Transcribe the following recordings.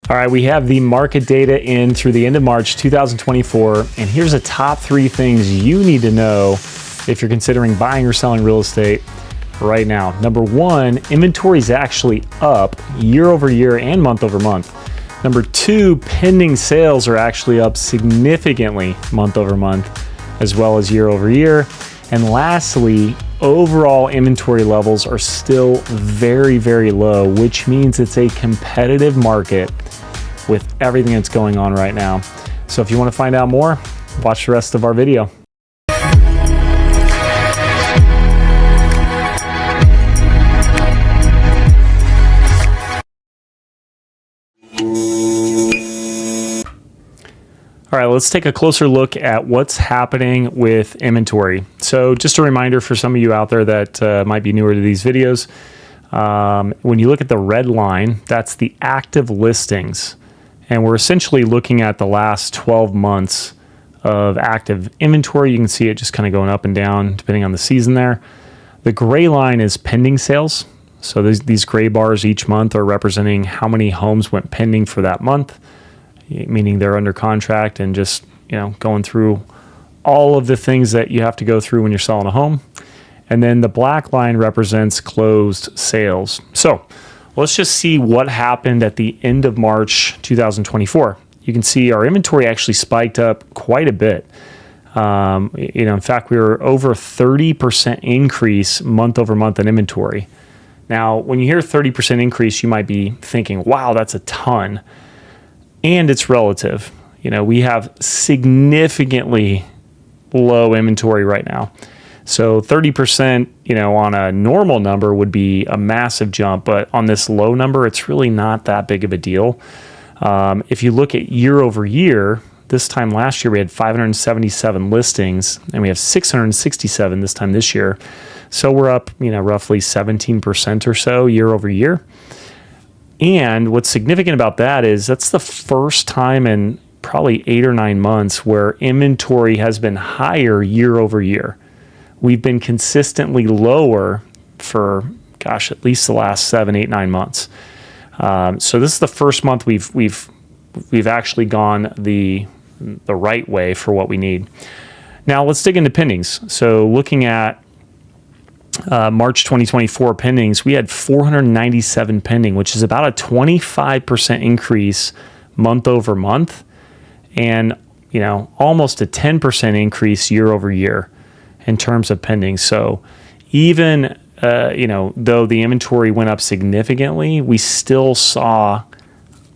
All right, we have the market data in through the end of March 2024, and here's the top 3 things you need to know if you're considering buying or selling real estate right now. Number 1, inventory is actually up year over year and month over month. Number 2, pending sales are actually up significantly month over month, as well as year over year. And lastly, overall inventory levels are still very, very low, which means it's a competitive market with everything that's going on right now. So if you want to find out more, watch the rest of our video. All right, let's take a closer look at what's happening with inventory. So just a reminder for some of you out there that might be newer to these videos, when you look at the red line, that's the active listings. And we're essentially looking at the last 12 months of active inventory. You can see it just kind of going up and down depending on the season there. The gray line is pending sales. So these gray bars each month are representing how many homes went pending for that month, meaning they're under contract and just, going through all of the things that you have to go through when you're selling a home. And then the black line represents closed sales. So let's just see what happened at the end of March 2024. You can see our inventory actually spiked up quite a bit. In fact, we were over 30% increase month over month in inventory. Now, when you hear 30% increase, you might be thinking, wow, that's a ton. And it's relative. We have significantly low inventory right now. So 30%, on a normal number would be a massive jump, but on this low number, it's really not that big of a deal. If you look at year over year, this time last year we had 577 listings, and we have 667 this time this year. So we're up, roughly 17% or so year over year. And what's significant about that is that's the first time in probably 8 or 9 months where inventory has been higher year over year. We've been consistently lower for, at least the last 7, 8, 9 months. So this is the first month we've actually gone the right way for what we need. Now let's dig into pendings. So looking at March 2024 pendings, we had 497 pending, which is about a 25% increase month over month, and almost a 10% increase year over year in terms of pending. So even, though the inventory went up significantly, we still saw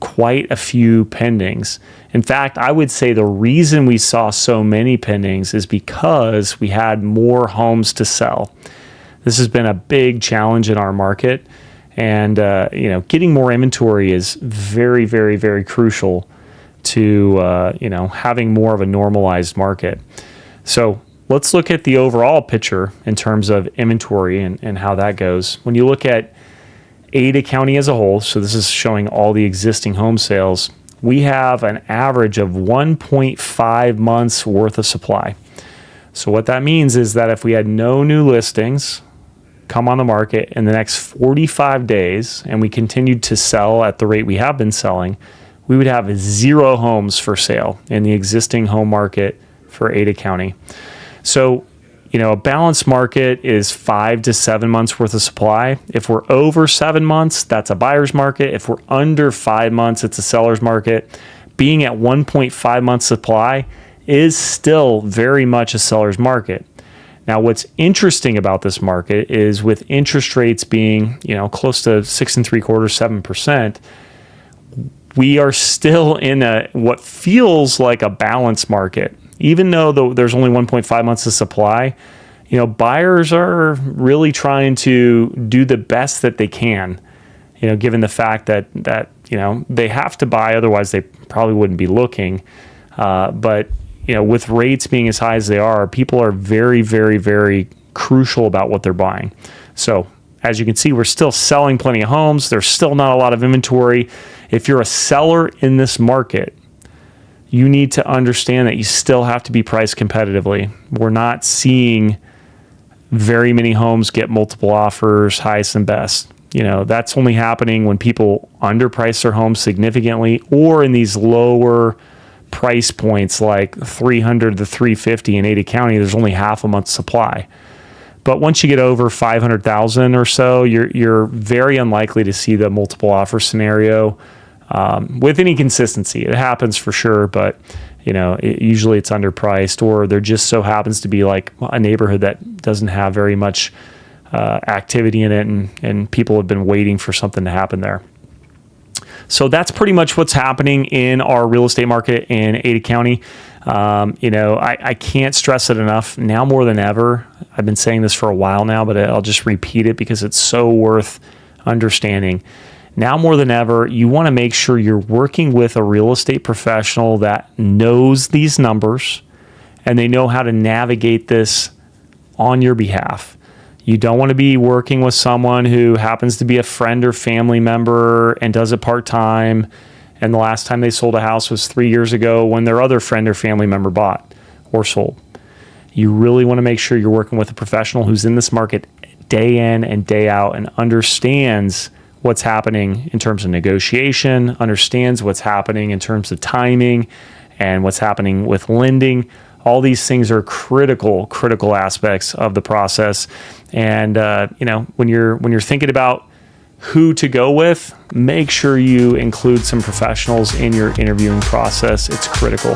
quite a few pendings. In fact, I would say the reason we saw so many pendings is because we had more homes to sell. This has been a big challenge in our market. And, getting more inventory is very, very, very crucial to, having more of a normalized market. So let's look at the overall picture in terms of inventory and how that goes. When you look at Ada County as a whole, so this is showing all the existing home sales, we have an average of 1.5 months worth of supply. So what that means is that if we had no new listings come on the market in the next 45 days and we continued to sell at the rate we have been selling, we would have 0 homes for sale in the existing home market for Ada County. So, a balanced market is 5 to 7 months worth of supply. If we're over 7 months, that's a buyer's market. If we're under 5 months, it's a seller's market. Being at 1.5 months supply is still very much a seller's market. Now, what's interesting about this market is with interest rates being, close to 6 3/4, 7%, we are still in what feels like a balanced market. Even though there's only 1.5 months of supply, buyers are really trying to do the best that they can, given the fact that they have to buy, otherwise they probably wouldn't be looking. But with rates being as high as they are, people are very, very, very crucial about what they're buying. So as you can see, we're still selling plenty of homes. There's still not a lot of inventory. If you're a seller in this market, you need to understand that you still have to be priced competitively. We're not seeing very many homes get multiple offers, highest and best. That's only happening when people underprice their homes significantly, or in these lower price points like 300 to 350 in Ada County. There's only half a month's supply. But once you get over 500,000 or so, you're very unlikely to see the multiple offer scenario with any consistency. It happens for sure, but usually it's underpriced, or there just so happens to be like a neighborhood that doesn't have very much activity in it, and people have been waiting for something to happen there. So that's pretty much what's happening in our real estate market in Ada County. I can't stress it enough. Now more than ever, I've been saying this for a while now, but I'll just repeat it because it's so worth understanding. Now more than ever, you want to make sure you're working with a real estate professional that knows these numbers and they know how to navigate this on your behalf. You don't want to be working with someone who happens to be a friend or family member and does it part-time, and the last time they sold a house was 3 years ago when their other friend or family member bought or sold. You really want to make sure you're working with a professional who's in this market day in and day out and understands what's happening in terms of negotiation, understands what's happening in terms of timing, and what's happening with lending. All these things are critical aspects of the process. And when you're thinking about who to go with, make sure you include some professionals in your interviewing process. It's critical.